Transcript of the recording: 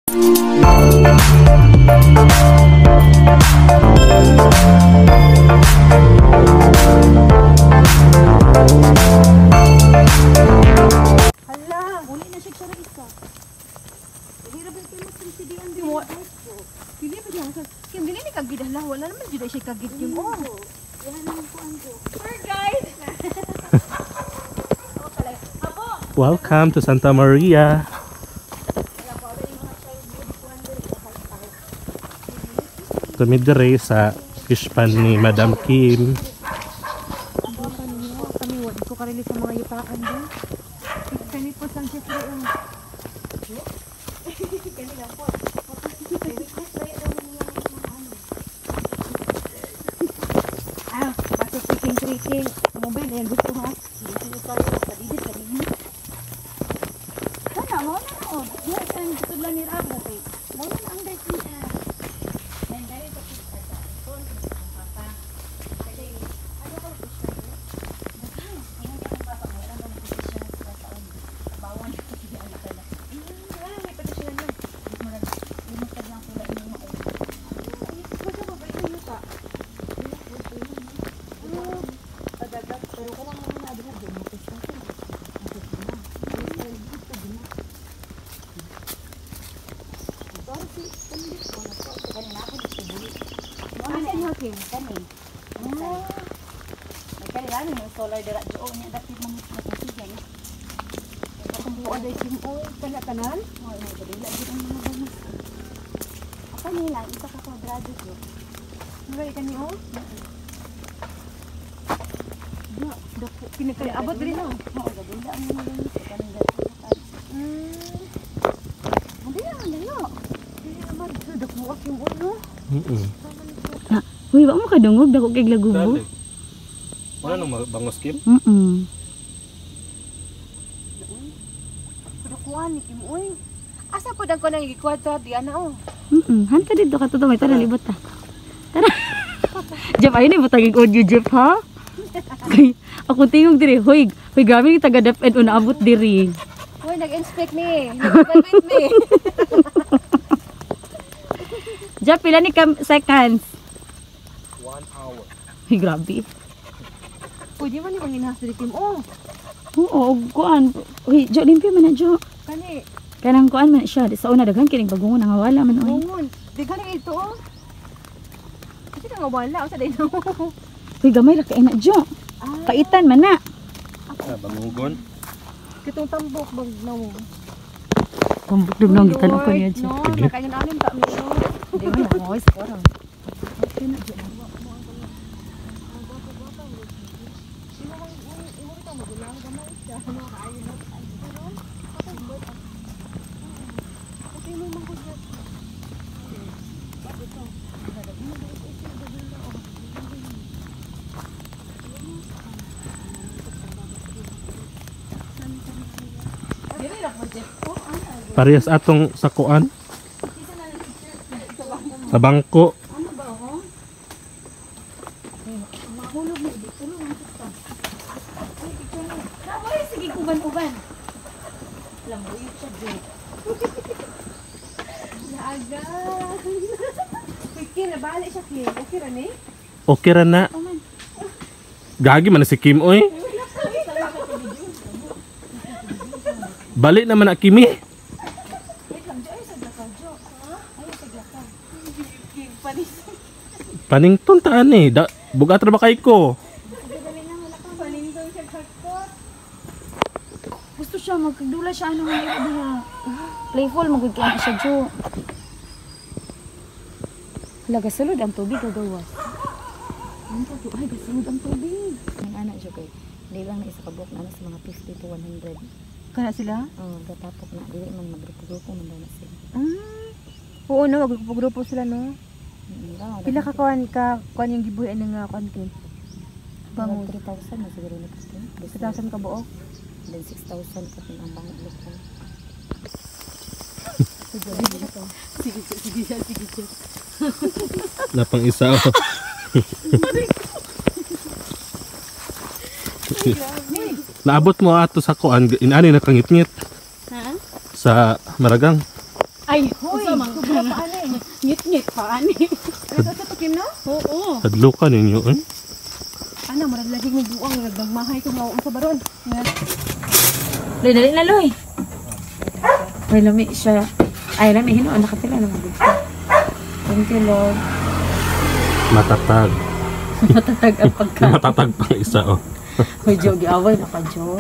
Hala, uli na siya siya isa. Hirap na kayo magsinsidihan din. Hindi pa diyan. Kim, dili ni kagidala. Wala naman dito siya kagid yung yan naman po ang go. Tour guide! Welcome to Santa Maria. Tumidere sa fish pan ni Madam Kim. Kami wala ko karili sa mga yutaan din. Kani po sang siya pero kani lang po. Pasok triking. Mobile yan gusto ha. Dito tayo padidit kanina. Sana mo na o. Yan ang gusto lang ni Rab na kay. Mo na ang dai niya. Nan dai sa kita. Kon papa. Kasi ano ko gusto niyo? Ano yung papa mo lang ang gusto siya sa taon. Bawon ko siya ang tala. May padisyon na. Yung lang pula ni mo. Ko sa babay niyo ka. Padagat pero ko lang na adra din mo pesta ka. Kailangan yung solar dira doon niya dapat magpapasigan. Kung buwan ay simoy kana-kanan, oh may kadila gid ang mga bangus. Apa nila isa ka kwadrado ko. Ngali kaniyo? Ya, dako pinakay abot diri no. Oo, gadula ang mga bangus kanang dako. Hindi na layo. Dili naman dako ak yung ulo. Uy, wa mo kadungog dako kay lagubo. Wala nang bangos Kim? Kudukuan ni Kim uy. Asa po dang ko nang gikwadra di ana oh. Han ka dito ka tutoy tara libot ta. Tara. Jeff ay ni butang audio Jeff ha. Ako tingog diri, hoy gamit taga DepEd una abot diri. Hoy nag-inspect ni. Nag-evaluate ni. Jeff pila ni seconds? 1 hour. Ay grabe. Uy, di man ni manginahas diri Kim oh. Oo, kuan. Uy, jo limpyo man na jo. Kani Kanang kuan man siya, sa una daghan kining bagungon nga wala man oy. bungon. Di kani ito oh. Kasi nga wala sa dai no. Uy gamay ra kay na jo. Kaitan man na. Bangugon. Kitong tambok bag no. Tumbok dugnong gitan ako niya jo. No, nakayon amin ta mi no. Di man na moist parang. Okay na jo. Parehas atong sakuan. Sa bangko. Sige uban-uban. Alam mo yun siya Jake. Naaga. Kiki, nabali siya Kim. Okay ra ni? Okay ra na. Gagi man na si Kim oy. Balik naman na Kimi. Panington taan eh. Bugat ra ba kay ko? Gusto siya magdula siya ano nga playful magud kay siya jo. Laga sulod ang tubig gagawas. Ano to ay gasulod ang tubig. Ang ana siya kay di lang na isa ka buok na sa mga 50 to 100. Kana sila? Gatapok na dili man magrupo man na sila. Oo no, magpugrupo sila no. Pila ka kuan yung gibuhian ng kuan Kim? Bango 3,000 na siguro na kasi. 2,000 ka buok. Then 6,000 ka ang bango lupa. Sige. Napang isa ako. Naabot mo ato sa kuan inani na kangit-ngit. Ha? Sa Maragang. Ay, hoy! Uy, kubra pa ani. Ngit-ngit pa ani. Ito sa tukim na? Oo. Hadlukan ninyo eh. Ana, marag lagi mo buang nagdagmahay ko nga sa baron. Loy, dali na, Loy. May lami siya. Ay, lami. Hino, nakatila naman dito. Thank you, Lord. Matatag. Matatag ang pagkain. Matatag pang isa oh. Hoy, Jo, giaway na ka, Jo.